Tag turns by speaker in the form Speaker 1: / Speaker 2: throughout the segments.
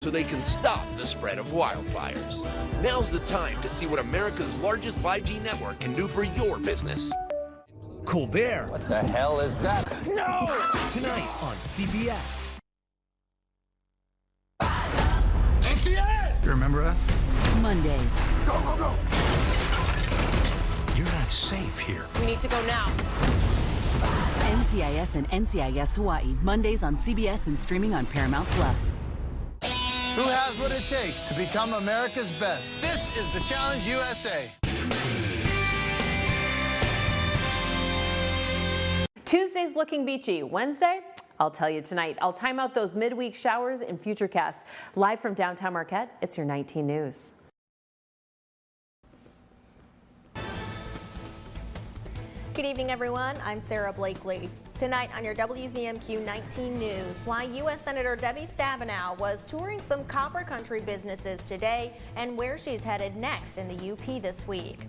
Speaker 1: so they can stop the spread of wildfires. Now's the time to see what America's largest 5G network can do for your business.
Speaker 2: Colbert.
Speaker 3: What the hell is that?
Speaker 2: No! Tonight on CBS.
Speaker 4: NCIS! You remember us?
Speaker 5: Mondays.
Speaker 4: Go, go, go!
Speaker 2: You're not safe here.
Speaker 6: We need to go now.
Speaker 5: NCIS and NCIS Hawaii. Mondays on CBS and streaming on Paramount Plus.
Speaker 7: Who has what it takes to become America's best? This is the Challenge USA.
Speaker 6: Tuesday's looking beachy. Wednesday, I'll tell you tonight. I'll time out those midweek showers in Futurecast. Live from downtown Marquette, it's your 19 News.
Speaker 8: Good evening, everyone. I'm Sarah Blakely. Tonight on your WZMQ 19 News, why U.S. Senator Debbie Stabenow was touring some copper country businesses today and where she's headed next in the UP this week.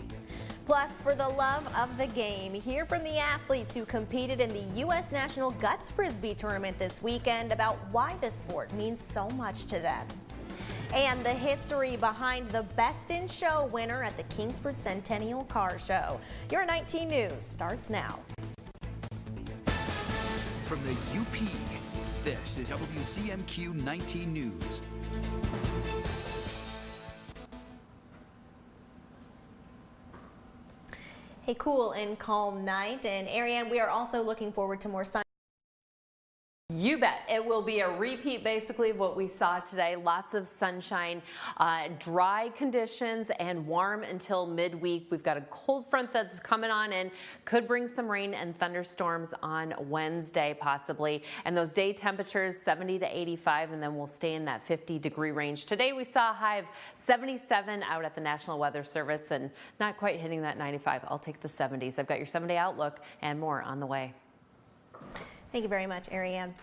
Speaker 8: Plus, for the love of the game, hear from the athletes who competed in the U.S. National Guts Frisbee Tournament this weekend about why the sport means so much to them. And the history behind the Best in Show winner at the Kingsford Centennial Car Show. Your 19 News starts now.
Speaker 9: From the UP, this is WZMQ 19 News.
Speaker 8: A cool and calm night, and Ariane, we are also looking forward to more sun.
Speaker 6: You bet. It will be a repeat basically of what we saw today. Lots of sunshine, dry conditions, and warm until midweek. We've got a cold front that's coming on in. Could bring some rain and thunderstorms on Wednesday possibly. And those day temperatures 70 to 85, and then we'll stay in that 50-degree range. Today we saw a high of 77 out at the National Weather Service and not quite hitting that 95. I'll take the 70s. I've got your 7-day outlook and more on the way.
Speaker 8: Thank you very much, Ariane.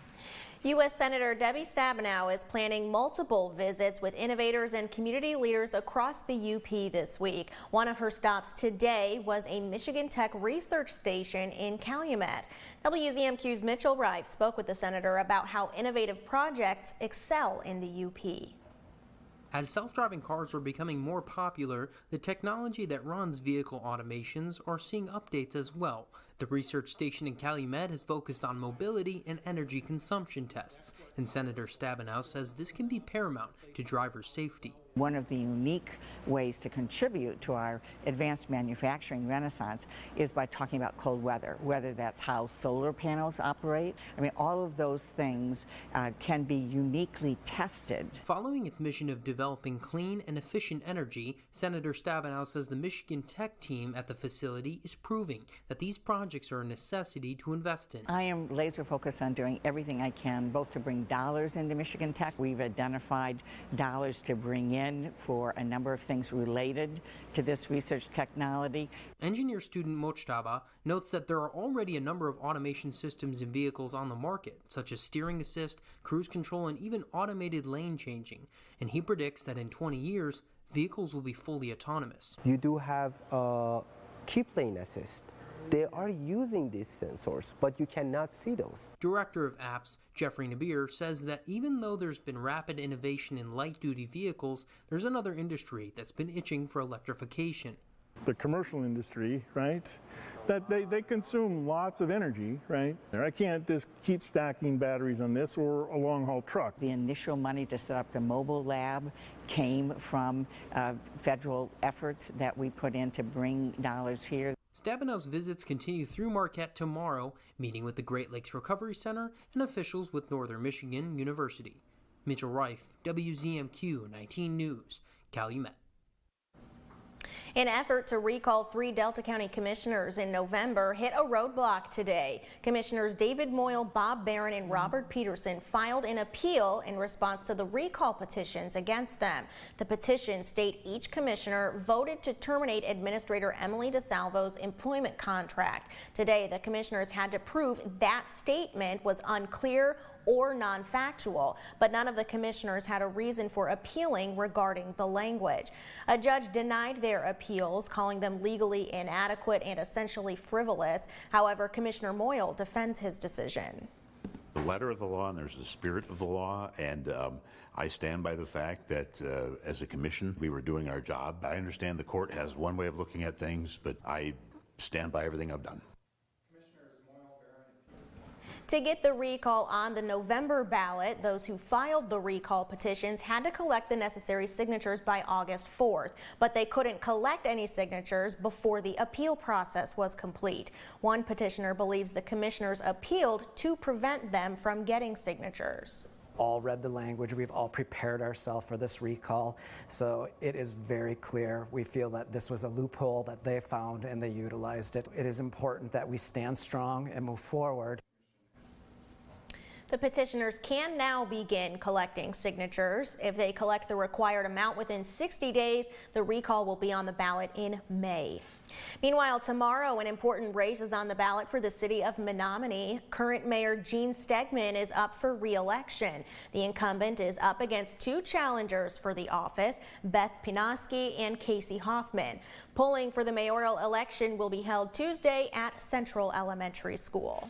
Speaker 8: U.S. Senator Debbie Stabenow is planning multiple visits with innovators and community leaders across the UP this week. One of her stops today was a Michigan Tech research station in Calumet. WZMQ's Mitchell Rife spoke with the senator about how innovative projects excel in the UP.
Speaker 10: As self-driving cars are becoming more popular, the technology that runs vehicle automations are seeing updates as well. The research station in Calumet has focused on mobility and energy consumption tests, and Senator Stabenow says this can be paramount to driver safety.
Speaker 11: One of the unique ways to contribute to our advanced manufacturing renaissance is by talking about cold weather, whether that's how solar panels operate. I mean, all of those things can be uniquely tested.
Speaker 10: Following its mission of developing clean and efficient energy, Senator Stabenow says the Michigan Tech team at the facility is proving that these projects are a necessity to invest in.
Speaker 11: I am laser focused on doing everything I can, both to bring dollars into Michigan Tech. We've identified dollars to bring in for a number of things related to this research technology.
Speaker 10: Engineer student Mojtaba notes that there are already a number of automation systems in vehicles on the market, such as steering assist, cruise control, and even automated lane changing. And he predicts that in 20 years, vehicles will be fully autonomous.
Speaker 12: You do have keep lane assist. They are using these sensors, but you cannot see those.
Speaker 10: Director of Apps, Jeffrey Nabir, says that even though there's been rapid innovation in light-duty vehicles, there's another industry that's been itching for electrification.
Speaker 13: The commercial industry, right, that they consume lots of energy, right? I can't just keep stacking batteries on this or a long-haul truck.
Speaker 11: The initial money to set up the mobile lab came from federal efforts that we put in to bring dollars here.
Speaker 10: Stabenow's visits continue through Marquette tomorrow, meeting with the Great Lakes Recovery Center and officials with Northern Michigan University. Mitchell Rife, WZMQ 19 News, Calumet.
Speaker 8: An effort to recall 3 Delta County commissioners in November hit a roadblock today. Commissioners David Moyle, Bob Barron, and Robert Peterson filed an appeal in response to the recall petitions against them. The petitions state each commissioner voted to terminate Administrator Emily DeSalvo's employment contract. Today, the commissioners had to prove that statement was unclear or non-factual, but none of the commissioners had a reason for appealing regarding the language. A judge denied their appeals, calling them legally inadequate and essentially frivolous. However, Commissioner Moyle defends his decision.
Speaker 3: the letter of the law and there's the spirit of the law, and I stand by the fact that as a commission, we were doing our job. I understand the court has one way of looking at things, but I stand by everything I've done.
Speaker 8: To get the recall on the November ballot, those who filed the recall petitions had to collect the necessary signatures by August 4th, but they couldn't collect any signatures before the appeal process was complete. One petitioner believes the commissioners appealed to prevent them from getting signatures.
Speaker 14: All read the language. We've all prepared ourselves for this recall, so it is very clear. We feel that this was a loophole that they found and they utilized it. It is important that we stand strong and move forward.
Speaker 8: The petitioners can now begin collecting signatures. If they collect the required amount within 60 days, the recall will be on the ballot in May. Meanwhile, tomorrow, an important race is on the ballot for the city of Menominee. Current Mayor Gene Stegman is up for re-election. The incumbent is up against two challengers for the office, Beth Pinoski and Casey Hoffman. Polling for the mayoral election will be held Tuesday at Central Elementary School.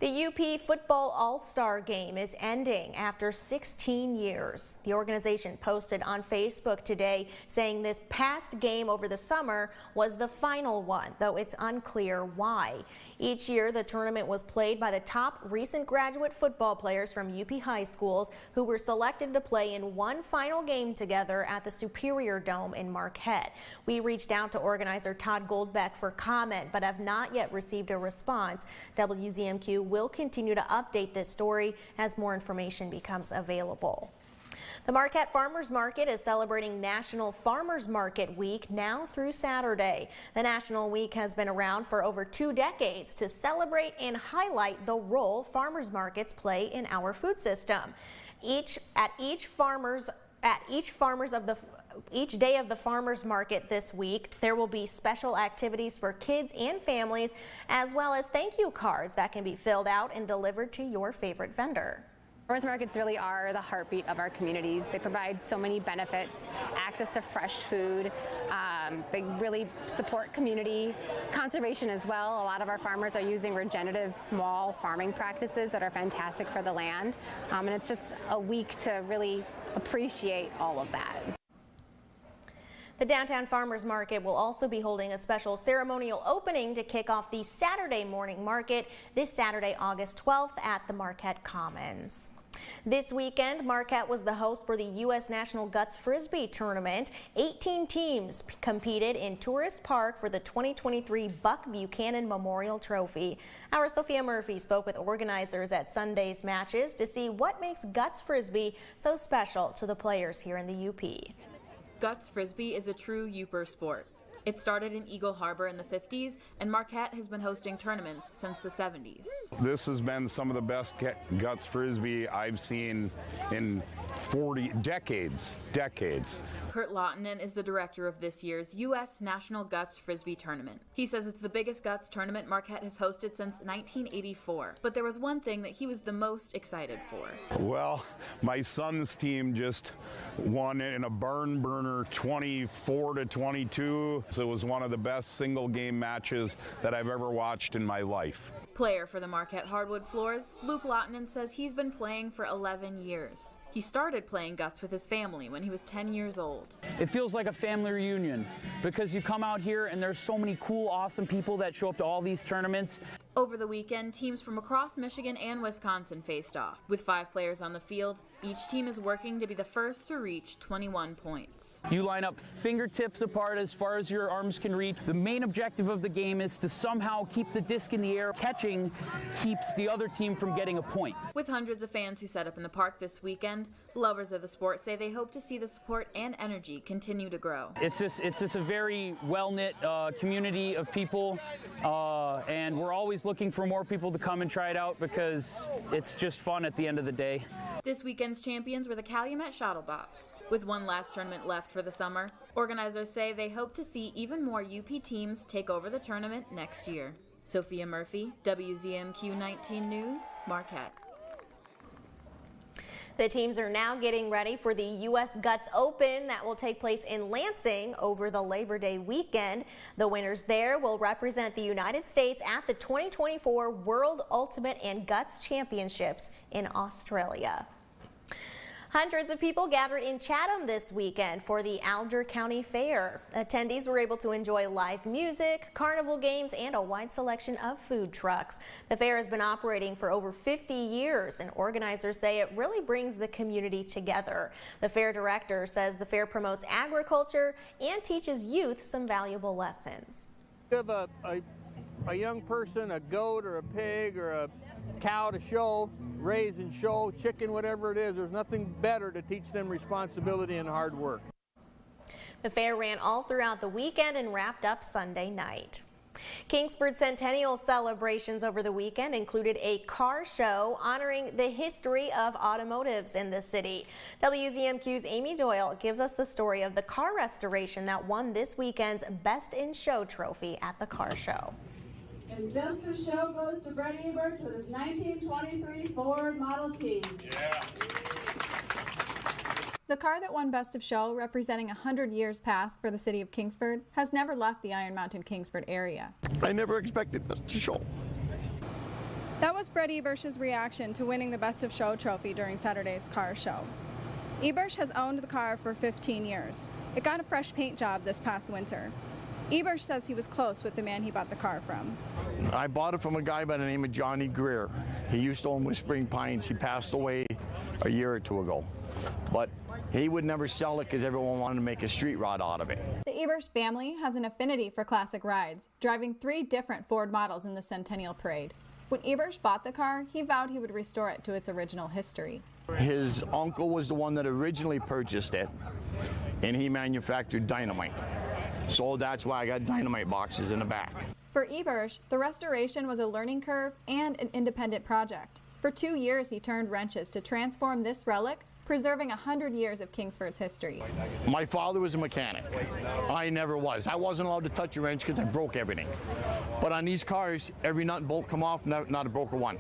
Speaker 8: The UP Football All-Star Game is ending after 16 years. The organization posted on Facebook today saying this past game over the summer was the final one, though it's unclear why. Each year, the tournament was played by the top recent graduate football players from UP high schools who were selected to play in one final game together at the Superior Dome in Marquette. We reached out to organizer Todd Goldbeck for comment, but have not yet received a response. WZMQ will continue to update this story as more information becomes available. The Marquette Farmers Market is celebrating National Farmers Market Week now through Saturday. The National Week has been around for over 2 decades to celebrate and highlight the role farmers markets play in our food system. Each day of the farmers market this week, there will be special activities for kids and families, as well as thank you cards that can be filled out and delivered to your favorite vendor.
Speaker 15: Farmers markets really are the heartbeat of our communities. They provide so many benefits, access to fresh food. They really support community conservation as well. A lot of our farmers are using regenerative small farming practices that are fantastic for the land. And it's just a week to really appreciate all of that.
Speaker 8: The Downtown Farmers Market will also be holding a special ceremonial opening to kick off the Saturday morning market this Saturday, August 12th at the Marquette Commons. This weekend, Marquette was the host for the U.S. National Guts Frisbee Tournament. 18 teams competed in Tourist Park for the 2023 Buck Buchanan Memorial Trophy. Our Sophia Murphy spoke with organizers at Sunday's matches to see what makes Guts Frisbee so special to the players here in the UP.
Speaker 16: Guts Frisbee is a true Upper sport. It started in Eagle Harbor in the 50s, and Marquette has been hosting tournaments since the 70s.
Speaker 17: This has been some of the best Guts Frisbee I've seen in decades.
Speaker 16: Kurt Lautinen is the director of this year's U.S. National Guts Frisbee Tournament. He says it's the biggest Guts tournament Marquette has hosted since 1984. But there was one thing that he was the most excited for.
Speaker 17: Well, my son's team just won in a barn burner 24-22. So it was one of the best single game matches that I've ever watched in my life.
Speaker 16: Player for the Marquette hardwood floors, Luke Lautinen says he's been playing for 11 years. He started playing Guts with his family when he was 10 years old.
Speaker 18: It feels like a family reunion because you come out here and there's so many cool, awesome people that show up to all these tournaments.
Speaker 16: Over the weekend, teams from across Michigan and Wisconsin faced off. With 5 players on the field, each team is working to be the first to reach 21 points.
Speaker 18: You line up fingertips apart as far as your arms can reach. The main objective of the game is to somehow keep the disc in the air. Catching keeps the other team from getting a point.
Speaker 16: With hundreds of fans who set up in the park this weekend, lovers of the sport say they hope to see the support and energy continue to grow.
Speaker 18: It's just a very well-knit community of people, and we're always looking for more people to come and try it out because it's just fun at the end of the day.
Speaker 16: This weekend's champions were the Calumet Shuttlebops. With one last tournament left for the summer, organizers say they hope to see even more UP teams take over the tournament next year. Sophia Murphy, WZMQ 19 News, Marquette.
Speaker 8: The teams are now getting ready for the U.S. Guts Open that will take place in Lansing over the Labor Day weekend. The winners there will represent the United States at the 2024 World Ultimate and Guts Championships in Australia. Hundreds of people gathered in Chatham this weekend for the Alger County Fair. Attendees were able to enjoy live music, carnival games, and a wide selection of food trucks. The fair has been operating for over 50 years, and organizers say it really brings the community together. The fair director says the fair promotes agriculture and teaches youth some valuable lessons.
Speaker 19: Give a young person a goat or a pig or a cow to show, raise and show, chicken, whatever it is, there's nothing better to teach them responsibility and hard work.
Speaker 8: The fair ran all throughout the weekend and wrapped up Sunday night. Kingsford Centennial celebrations over the weekend included a car show honoring the history of automotives in the city. WZMQ's Amy Doyle gives us the story of the car restoration that won this weekend's Best in Show trophy at the car show.
Speaker 20: And Best of Show goes to Brett Ebert with his 1923 Ford Model T.
Speaker 21: Yeah. The car that won Best of Show, representing 100 years past for the city of Kingsford, has never left the Iron Mountain Kingsford area.
Speaker 22: I never expected Best of Show.
Speaker 21: That was Brett Ebersch's reaction to winning the Best of Show trophy during Saturday's car show. Ebersch has owned the car for 15 years. It got a fresh paint job this past winter. Ebersch says he was close with the man he bought the car from.
Speaker 22: I bought it from a guy by the name of Johnny Greer. He used to own Whispering Pines. He passed away a year or two ago. But he would never sell it because everyone wanted to make a street rod out of it.
Speaker 21: The Ebersch family has an affinity for classic rides, driving 3 different Ford models in the Centennial Parade. When Ebersch bought the car, he vowed he would restore it to its original history.
Speaker 22: His uncle was the one that originally purchased it, and he manufactured dynamite. So that's why I got dynamite boxes in the back.
Speaker 21: For Ebersch, the restoration was a learning curve and an independent project. For 2 years, he turned wrenches to transform this relic, preserving 100 years of Kingsford's history.
Speaker 22: My father was a mechanic. I never was. I wasn't allowed to touch a wrench because I broke everything. But on these cars, every nut and bolt come off, not a broken one.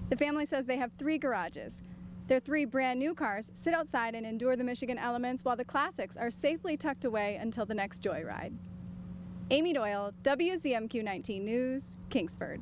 Speaker 21: The family says they have 3 garages. Their 3 brand new cars sit outside and endure the Michigan elements while the classics are safely tucked away until the next joyride. Amy Doyle, WZMQ 19 News, Kingsford.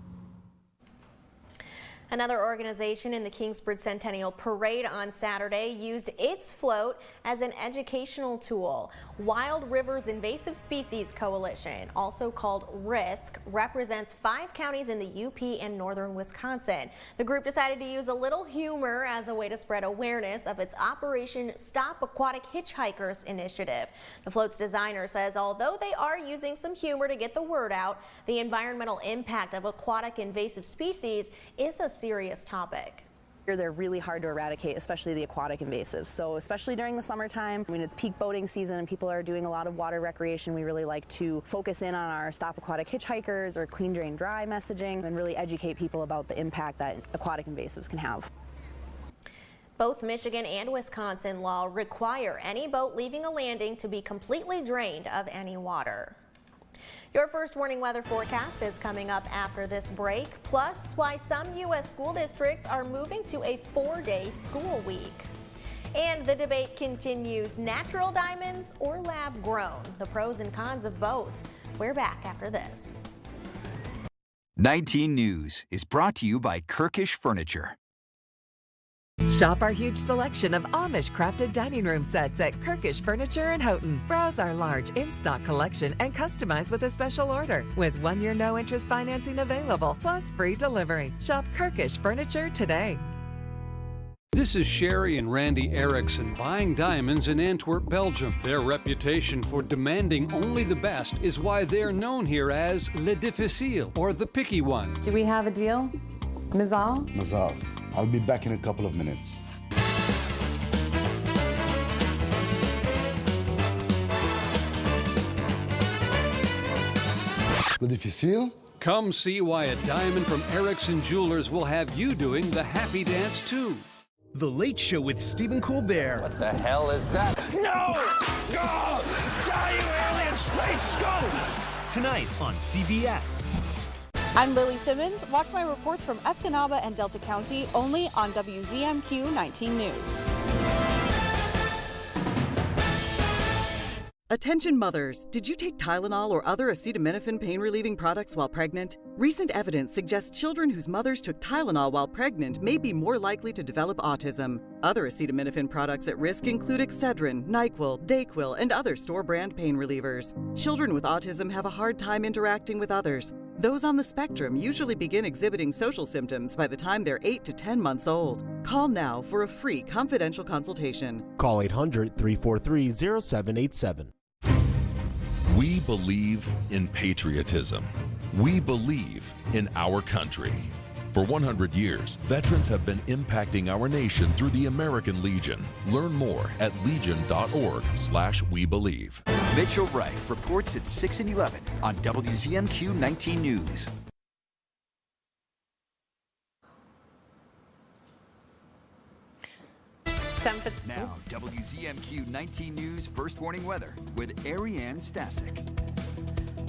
Speaker 8: Another organization in the Kingsford Centennial Parade on Saturday used its float as an educational tool. Wild Rivers Invasive Species Coalition, also called RISC, represents 5 counties in the UP and northern Wisconsin. The group decided to use a little humor as a way to spread awareness of its Operation Stop Aquatic Hitchhikers initiative. The float's designer says although they are using some humor to get the word out, the environmental impact of aquatic invasive species is a serious topic.
Speaker 23: They're really hard to eradicate, especially the aquatic invasives. So especially during the summertime, when it's peak boating season and people are doing a lot of water recreation, we really like to focus in on our Stop Aquatic Hitchhikers or Clean Drain Dry messaging and really educate people about the impact that aquatic invasives can have.
Speaker 8: Both Michigan and Wisconsin law require any boat leaving a landing to be completely drained of any water. Your first warning weather forecast is coming up after this break, plus why some U.S. school districts are moving to a 4-day school week. And the debate continues, natural diamonds or lab grown, the pros and cons of both. We're back after this.
Speaker 9: 19 News is brought to you by Kirkish Furniture.
Speaker 24: Shop our huge selection of Amish-crafted dining room sets at Kirkish Furniture in Houghton. Browse our large in-stock collection and customize with a special order. With 1-year no-interest financing available, plus free delivery. Shop Kirkish Furniture today.
Speaker 25: This is Sherry and Randy Erickson buying diamonds in Antwerp, Belgium. Their reputation for demanding only the best is why they're known here as Le Difficile, or the picky one.
Speaker 26: Do we have a deal? Mazal?
Speaker 27: Mazal. I'll be back in a couple of minutes. Le Difficile?
Speaker 25: Come see why a diamond from Erickson Jewelers will have you doing the happy dance too.
Speaker 2: The Late Show with Stephen Colbert.
Speaker 28: What the hell is that?
Speaker 2: No! Go! Die, you alien space scum! Tonight on CBS.
Speaker 1: I'm Lily Simmons. Watch my reports from Escanaba and Delta County only on WZMQ 19 News.
Speaker 4: Attention mothers, did you take Tylenol or other acetaminophen pain-relieving products while pregnant? Recent evidence suggests children whose mothers took Tylenol while pregnant may be more likely to develop autism. Other acetaminophen products at risk include Excedrin, NyQuil, Dayquil, and other store-brand pain relievers. Children with autism have a hard time interacting with others. Those on the spectrum usually begin exhibiting social symptoms by the time they're 8 to 10 months old. Call now for a free confidential consultation.
Speaker 5: Call 800-343-0787.
Speaker 6: We believe in patriotism. We believe in our country. For 100 years, veterans have been impacting our nation through the American Legion. Learn more at legion.org/webelieve.
Speaker 9: Mitchell Reif reports at 6 and 11 on WZMQ 19 News. Now, WZMQ 19 News First Warning Weather with Ariane Stasek.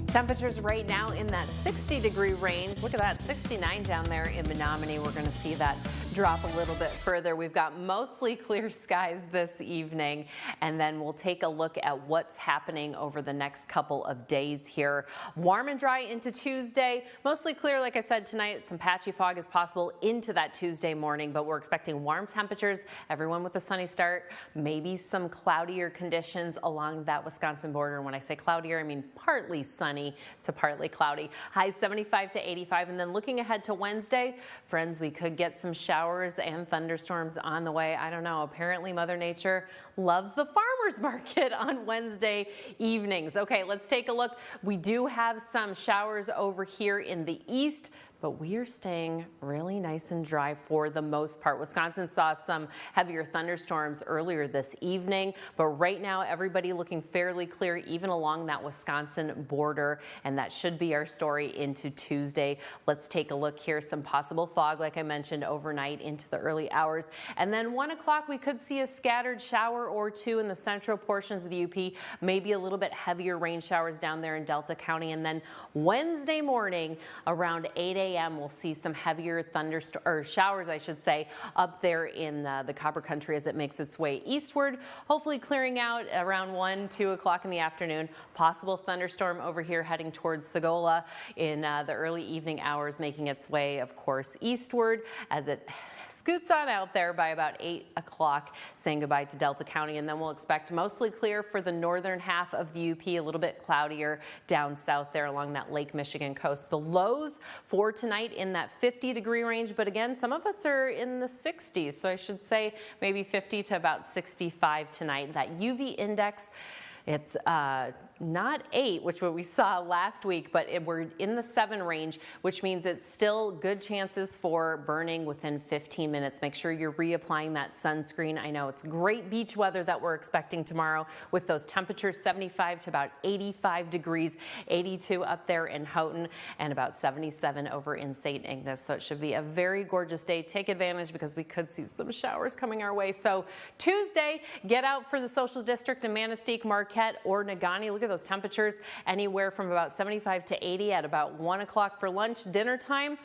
Speaker 7: Temperatures right now in that 60-degree range. Look at that, 69 down there in Menominee. We're going to see that drop a little bit further. We've got mostly clear skies this evening, and then we'll take a look at what's happening over the next couple of days here. Warm and dry into Tuesday. Mostly clear, like I said, tonight. Some patchy fog is possible into that Tuesday morning, but we're expecting warm temperatures. Everyone with a sunny start. Maybe some cloudier conditions along that Wisconsin border. And when I say cloudier, I mean partly sunny to partly cloudy. Highs 75 to 85. And then looking ahead to Wednesday, friends, we could get some showers and thunderstorms on the way. I don't know. Apparently Mother Nature loves the farmers market on Wednesday evenings. Okay, let's take a look. We do have some showers over here in the east, but we are staying really nice and dry for the most part. Wisconsin saw some heavier thunderstorms earlier this evening, but right now everybody looking fairly clear even along that Wisconsin border, and that should be our story into Tuesday. Let's take a look here. Some possible fog, like I mentioned, overnight into the early hours, and then 1 o'clock we could see a scattered shower or two in the central portions of the UP, maybe a little bit heavier rain showers down there in Delta County, and then Wednesday morning around 8 a.m. we'll see some heavier showers, I should say, up there in the Copper Country as it makes its way eastward, hopefully clearing out around 1, 2 o'clock in the afternoon. Possible thunderstorm over here heading towards Sagola in the early evening hours, making its way, of course, eastward as it scoots on out there by about 8 o'clock, saying goodbye to Delta County, and then we'll expect mostly clear for the northern half of the UP, a little bit cloudier down south there along that Lake Michigan coast. The lows for tonight in that 50-degree range, but again, some of us are in the 60s, so I should say maybe 50 to about 65 tonight. That UV index, it's not 8, which what we saw last week, but we're in the 7 range, which means it's still good chances for burning within 15 minutes. Make sure you're reapplying that sunscreen. I know it's great beach weather that we're expecting tomorrow with those temperatures 75 to about 85 degrees, 82 up there in Houghton, and about 77 over in St. Ignace. So it should be a very gorgeous day. Take advantage because we could see some showers coming our way. So Tuesday, get out for the Social District in Manistee, Marquette, or Negaunee. Look at those temperatures, anywhere from about 75 to 80 at about 1 o'clock for lunch. Dinner time,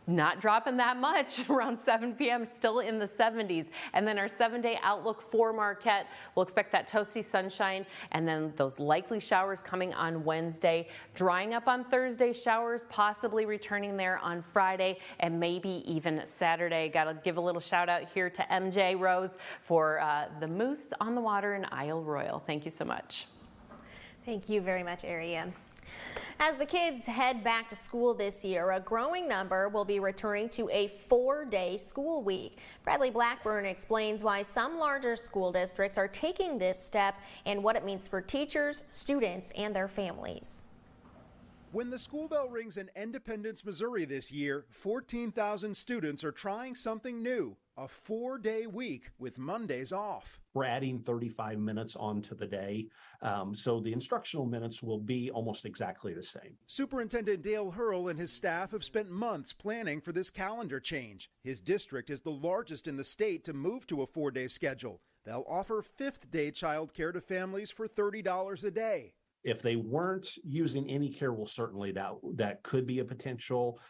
Speaker 7: not dropping that much, around 7 p.m., still in the 70s. And then our 7-day outlook for Marquette, we'll expect that toasty sunshine and then those likely showers coming on Wednesday, drying up on Thursday, showers possibly returning there on Friday and maybe even Saturday. Got to give a little shout out here to MJ Rose for the Moose on the Water in Isle Royal. Thank you so much.
Speaker 8: Thank you very much, Ariane. As the kids head back to school this year, a growing number will be returning to a 4-day school week. Bradley Blackburn explains why some larger school districts are taking this step and what it means for teachers, students, and their families.
Speaker 2: When the school bell rings in Independence, Missouri this year, 14,000 students are trying something new, a 4-day week with Mondays off.
Speaker 12: We're adding 35 minutes onto the day, so the instructional minutes will be almost exactly the same.
Speaker 2: Superintendent Dale Hurl and his staff have spent months planning for this calendar change. His district is the largest in the state to move to a 4-day schedule. They'll offer 5th-day child care to families for $30 a day.
Speaker 12: If they weren't using any care, well, certainly that could be a potential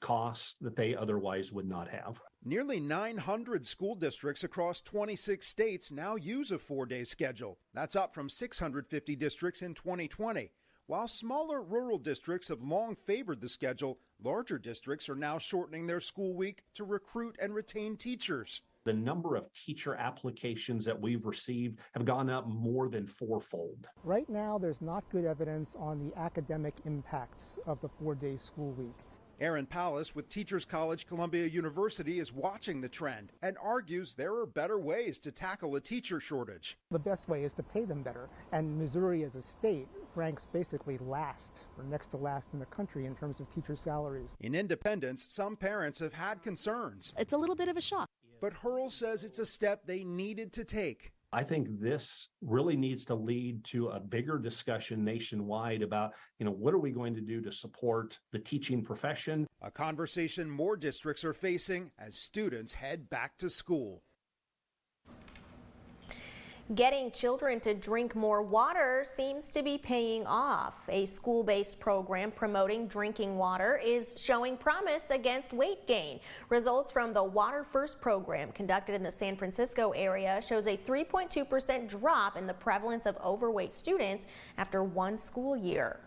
Speaker 12: cost that they otherwise would not have.
Speaker 2: Nearly 900 school districts across 26 states now use a 4-day schedule. That's up from 650 districts in 2020. While smaller rural districts have long favored the schedule, larger districts are now shortening their school week to recruit and retain teachers.
Speaker 12: The number of teacher applications that we've received have gone up more than fourfold.
Speaker 3: Right now, there's not good evidence on the academic impacts of the 4-day school week.
Speaker 2: Aaron Pallas with Teachers College Columbia University is watching the trend and argues there are better ways to tackle a teacher shortage.
Speaker 3: The best way is to pay them better, and Missouri as a state ranks basically last or next to last in the country in terms of teacher salaries.
Speaker 2: In Independence, some parents have had concerns.
Speaker 5: It's a little bit of a shock.
Speaker 2: But Hurl says it's a step they needed to take.
Speaker 12: I think this really needs to lead to a bigger discussion nationwide about, what are we going to do to support the teaching profession?
Speaker 2: A conversation more districts are facing as students head back to school.
Speaker 8: Getting children to drink more water seems to be paying off. A school-based program promoting drinking water is showing promise against weight gain. Results from the Water First program conducted in the San Francisco area shows a 3.2% drop in the prevalence of overweight students after one school year.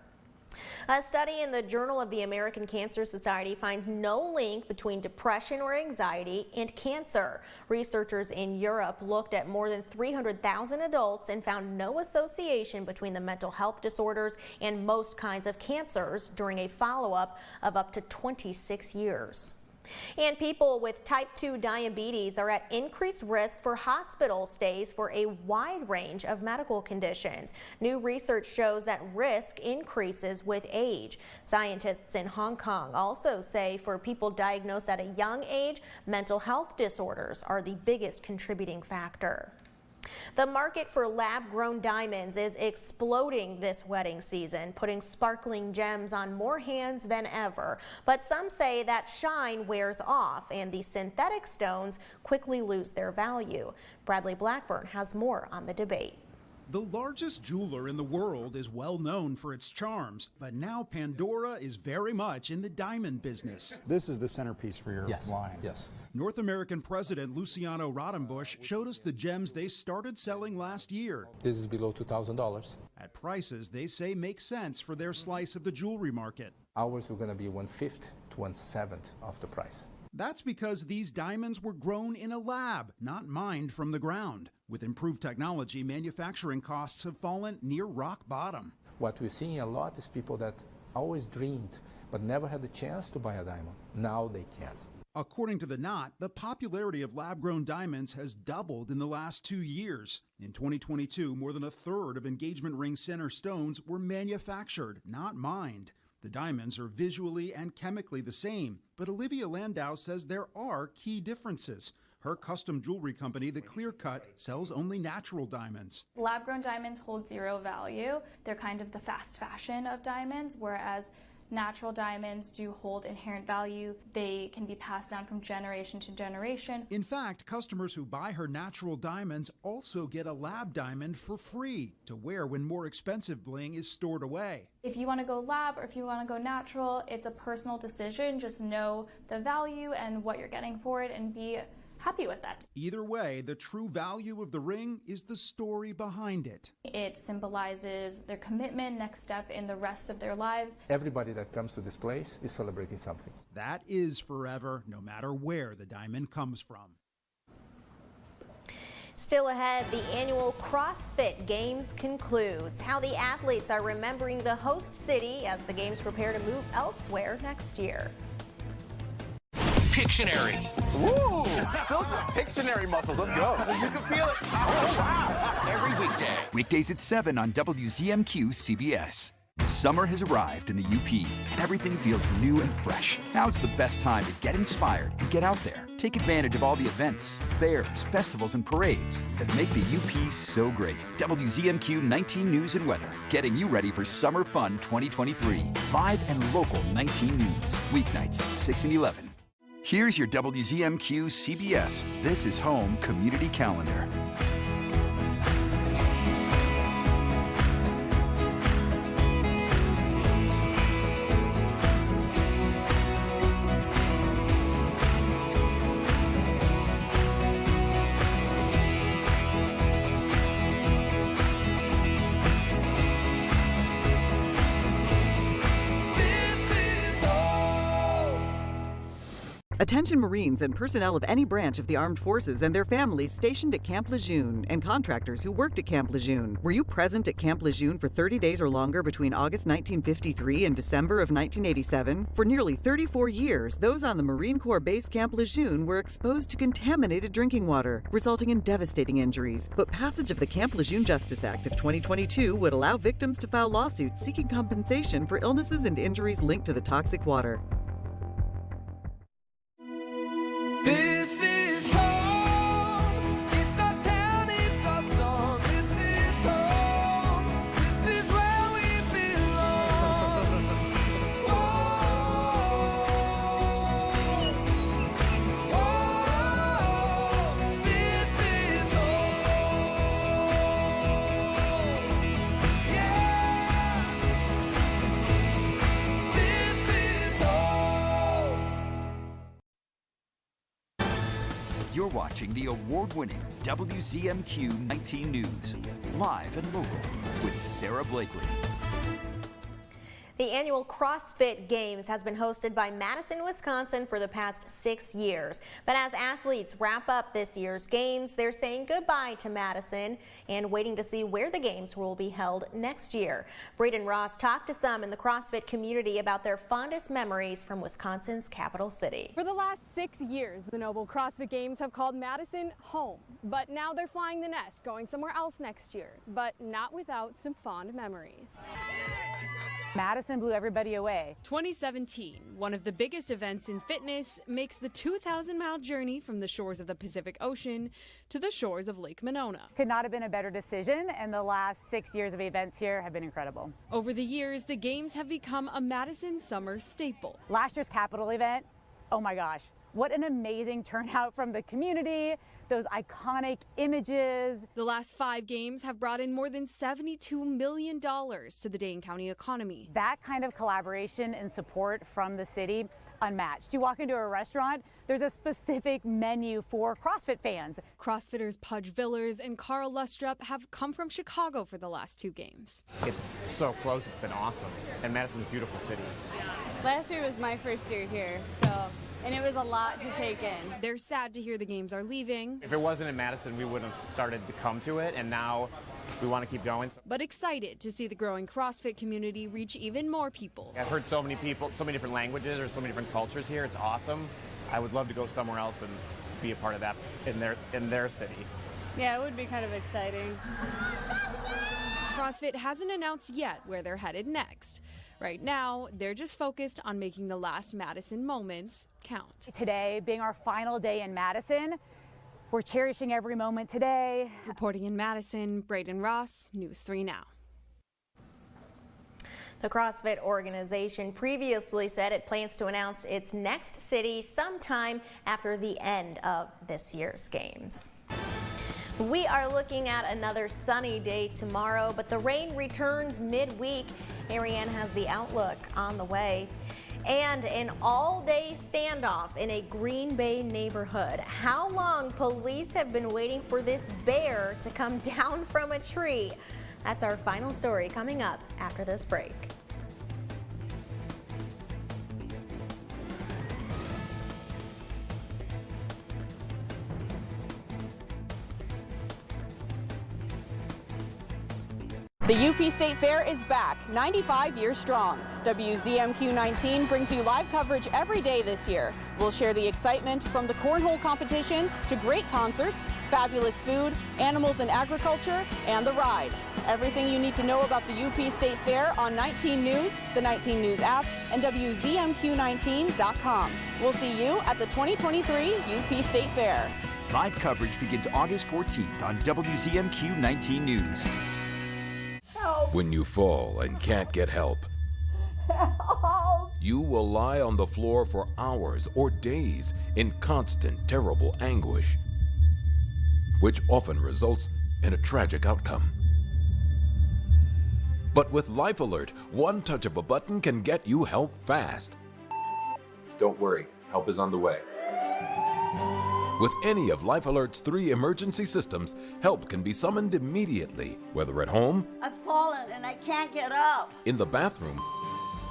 Speaker 8: A study in the Journal of the American Cancer Society finds no link between depression or anxiety and cancer. Researchers in Europe looked at more than 300,000 adults and found no association between the mental health disorders and most kinds of cancers during a follow-up of up to 26 years. And people with type 2 diabetes are at increased risk for hospital stays for a wide range of medical conditions. New research shows that risk increases with age. Scientists in Hong Kong also say for people diagnosed at a young age, mental health disorders are the biggest contributing factor. The market for lab-grown diamonds is exploding this wedding season, putting sparkling gems on more hands than ever. But some say that shine wears off and the synthetic stones quickly lose their value. Bradley Blackburn has more on the debate.
Speaker 2: The largest jeweler in the world is well known for its charms, but now Pandora is very much in the diamond business.
Speaker 10: This is the centerpiece for your line.
Speaker 11: Yes.
Speaker 2: North American President Luciano Roddenbush showed us the gems they started selling last year.
Speaker 11: This is below $2,000.
Speaker 2: At prices they say make sense for their slice of the jewelry market.
Speaker 11: Ours were going to be 1/5 to 1/7 of the price.
Speaker 2: That's because these diamonds were grown in a lab, not mined from the ground. With improved technology, manufacturing costs have fallen near rock bottom.
Speaker 11: What we're seeing a lot is people that always dreamed but never had the chance to buy a diamond. Now they can.
Speaker 2: According to the Knot, the popularity of lab-grown diamonds has doubled in the last 2 years. In 2022, more than a third of engagement ring center stones were manufactured, not mined. The diamonds are visually and chemically the same, but Olivia Landau says there are key differences. Her custom jewelry company, The Clear Cut, sells only natural diamonds.
Speaker 13: Lab-grown diamonds hold zero value. They're kind of the fast fashion of diamonds, whereas natural diamonds do hold inherent value. They can be passed down from generation to generation.
Speaker 2: In fact, customers who buy her natural diamonds also get a lab diamond for free to wear when more expensive bling is stored away.
Speaker 13: If you want to go lab or if you want to go natural, it's a personal decision. Just know the value and what you're getting for it and be happy with that.
Speaker 2: Either way, the true value of the ring is the story behind it.
Speaker 13: It symbolizes their commitment, next step in the rest of their lives.
Speaker 11: Everybody that comes to this place is celebrating something.
Speaker 2: That is forever, no matter where the diamond comes from.
Speaker 8: Still ahead, the annual CrossFit Games concludes. How the athletes are remembering the host city as the games prepare to move elsewhere next year.
Speaker 14: Pictionary.
Speaker 15: Woo! Pictionary muscles, let's go.
Speaker 14: You can feel it. Oh, wow. Every weekday. Weekdays at 7 on WZMQ CBS. Summer has arrived in the UP, and everything feels new and fresh. Now's the best time to get inspired and get out there. Take advantage of all the events, fairs, festivals, and parades that make the UP so great. WZMQ 19 News and Weather, getting you ready for Summer Fun 2023. Live and local 19 News, weeknights at 6 and 11. Here's your WZMQ CBS This is Home Community Calendar.
Speaker 4: Attention Marines and personnel of any branch of the armed forces and their families stationed at Camp Lejeune and contractors who worked at Camp Lejeune. Were you present at Camp Lejeune for 30 days or longer between August 1953 and December of 1987? For nearly 34 years, those on the Marine Corps Base Camp Lejeune were exposed to contaminated drinking water, resulting in devastating injuries. But passage of the Camp Lejeune Justice Act of 2022 would allow victims to file lawsuits seeking compensation for illnesses and injuries linked to the toxic water.
Speaker 5: This is home. It's our town, it's our song. This is home. This is where we belong. Whoa, this is home. Yeah. This is home.
Speaker 9: You're watching the award-winning WZMQ 19 News, live and local with Sarah Blakely.
Speaker 8: The annual CrossFit Games has been hosted by Madison, Wisconsin for the past 6 years. But as athletes wrap up this year's games, they're saying goodbye to Madison and waiting to see where the games will be held next year. Braden Ross talked to some in the CrossFit community about their fondest memories from Wisconsin's capital city.
Speaker 16: For the last 6 years, the Noble CrossFit Games have called Madison home. But now they're flying the nest, going somewhere else next year, but not without some fond memories.
Speaker 17: Madison blew everybody away.
Speaker 16: 2017, one of the biggest events in fitness, makes the 2,000-mile journey from the shores of the Pacific Ocean to the shores of Lake Monona.
Speaker 17: Could not have been a better decision, and the last 6 years of events here have been incredible.
Speaker 16: Over the years, the games have become a Madison summer staple.
Speaker 17: Last year's Capitol event, oh my gosh, what an amazing turnout from the community, those iconic images.
Speaker 16: The last 5 games have brought in more than $72 million to the Dane County economy.
Speaker 17: That kind of collaboration and support from the city, unmatched. You walk into a restaurant, there's a specific menu for CrossFit fans.
Speaker 16: CrossFitters Pudge Villers and Carl Lustrup have come from Chicago for the last 2 games.
Speaker 18: It's so close, it's been awesome. And Madison's a beautiful city.
Speaker 19: Last year was my first year here, and it was a lot to take in.
Speaker 16: They're sad to hear the games are leaving.
Speaker 18: If it wasn't in Madison, we wouldn't have started to come to it, and now we want to keep going.
Speaker 16: But excited to see the growing CrossFit community reach even more people.
Speaker 18: I've heard so many people, so many different languages, or so many different cultures here. It's awesome. I would love to go somewhere else and be a part of that in their city.
Speaker 19: Yeah, it would be kind of exciting.
Speaker 16: CrossFit hasn't announced yet where they're headed next. Right now, they're just focused on making the last Madison moments count.
Speaker 17: Today being our final day in Madison, we're cherishing every moment today.
Speaker 16: Reporting in Madison, Braden Ross, News 3 Now.
Speaker 8: The CrossFit organization previously said it plans to announce its next city sometime after the end of this year's games. We are looking at another sunny day tomorrow, but the rain returns midweek. Ariane has the outlook on the way. And an all-day standoff in a Green Bay neighborhood. How long police have been waiting for this bear to come down from a tree? That's our final story coming up after this break.
Speaker 1: The UP State Fair is back, 95 years strong. WZMQ 19 brings you live coverage every day this year. We'll share the excitement from the cornhole competition to great concerts, fabulous food, animals and agriculture, and the rides. Everything you need to know about the UP State Fair on 19 News, the 19 News app, and WZMQ19.com. We'll see you at the 2023 UP State Fair.
Speaker 9: Live coverage begins August 14th on WZMQ 19 News.
Speaker 6: When you fall and can't get help, you will lie on the floor for hours or days in constant, terrible anguish, which often results in a tragic outcome. But with Life Alert, one touch of a button can get you help fast.
Speaker 20: Don't worry, help is on the way.
Speaker 6: With any of Life Alert's 3 emergency systems, help can be summoned immediately, whether at home,
Speaker 22: I've fallen and I can't get up.
Speaker 6: in the bathroom,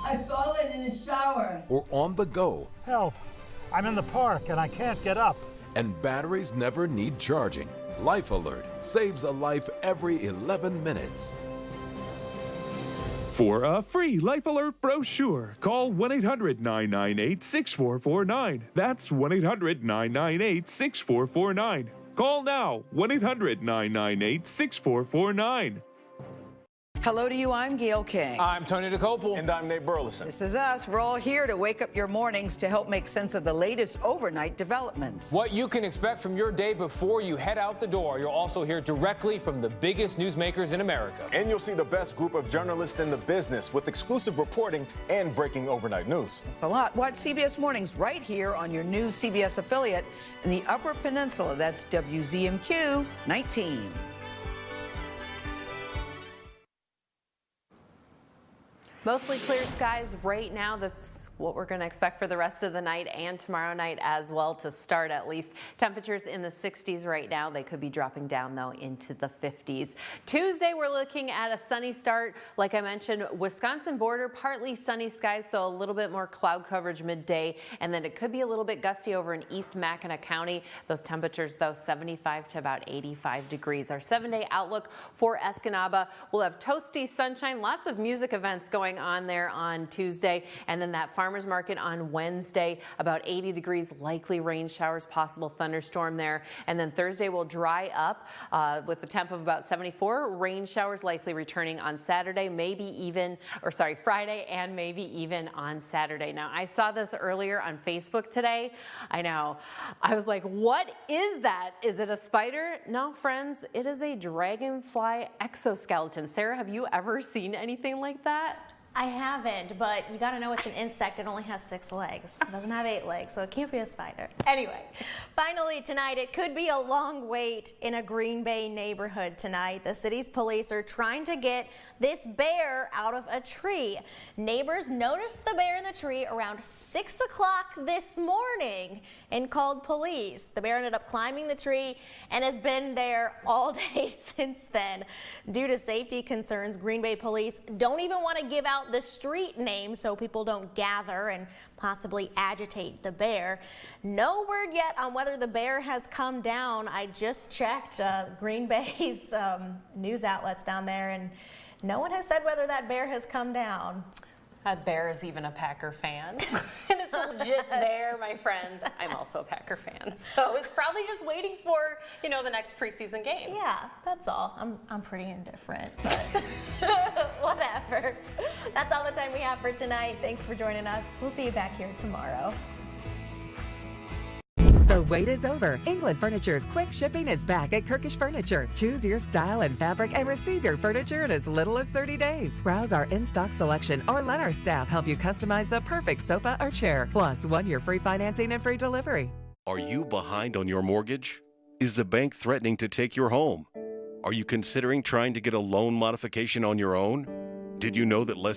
Speaker 22: I've fallen in the shower.
Speaker 6: or on the go.
Speaker 22: Help.
Speaker 7: I'm in the park and I can't get up.
Speaker 6: And batteries never need charging. Life Alert saves a life every 11 minutes.
Speaker 21: For a free Life Alert brochure, call 1-800-998-6449. That's 1-800-998-6449. Call now, 1-800-998-6449.
Speaker 23: Hello to you, I'm Gail King.
Speaker 24: I'm Tony DeCopel.
Speaker 15: And I'm Nate Burleson.
Speaker 23: This is us. We're all here to wake up your mornings to help make sense of the latest overnight developments.
Speaker 24: What you can expect from your day before you head out the door. You'll also hear directly from the biggest newsmakers in America.
Speaker 15: And you'll see the best group of journalists in the business with exclusive reporting and breaking overnight news.
Speaker 23: It's a lot. Watch CBS Mornings right here on your new CBS affiliate in the Upper Peninsula. That's WZMQ 19.
Speaker 25: Mostly clear skies right now. That's what we're going to expect for the rest of the night and tomorrow night as well, to start at least. Temperatures in the 60s right now. They could be dropping down, though, into the 50s. Tuesday, we're looking at a sunny start. Like I mentioned, Wisconsin border, partly sunny skies, so a little bit more cloud coverage midday. And then it could be a little bit gusty over in East Mackinac County. Those temperatures, though, 75 to about 85 degrees. Our 7-day outlook for Escanaba. We'll have toasty sunshine, lots of music events going on there on Tuesday, and then that farmers market on Wednesday, about 80 degrees, likely rain showers, possible thunderstorm there. And then Thursday will dry up with the temp of about 74, rain showers likely returning on Saturday, Friday, and maybe even on Saturday. Now, I saw this earlier on Facebook today. I know, I was like, what is that? Is it a spider? No, friends, it is a dragonfly exoskeleton. Sarah, have you ever seen anything like that?
Speaker 8: I haven't, but you gotta know it's an insect. It only has 6 legs. It doesn't have 8 legs, so it can't be a spider. Anyway, finally tonight, it could be a long wait in a Green Bay neighborhood tonight. The city's police are trying to get this bear out of a tree. Neighbors noticed the bear in the tree around 6 o'clock this morning and called police. The bear ended up climbing the tree and has been there all day since then. Due to safety concerns, Green Bay police don't even want to give out the street name so people don't gather and possibly agitate the bear. No word yet on whether the bear has come down. I just checked Green Bay's news outlets down there, and no one has said whether that bear has come down.
Speaker 25: That bear is even a Packer fan. And it's a legit bear, my friends. I'm also a Packer fan. So it's probably just waiting for, the next preseason game.
Speaker 8: Yeah, that's all. I'm pretty indifferent, but whatever. That's all the time we have for tonight. Thanks for joining us. We'll see you back here tomorrow.
Speaker 26: The wait is over. England Furniture's quick shipping is back at Kirkish Furniture. Choose your style and fabric and receive your furniture in as little as 30 days. Browse our in-stock selection or let our staff help you customize the perfect sofa or chair. Plus, 1 year free financing and free delivery.
Speaker 27: Are you behind on your mortgage? Is the bank threatening to take your home? Are you considering trying to get a loan modification on your own? Did you know that less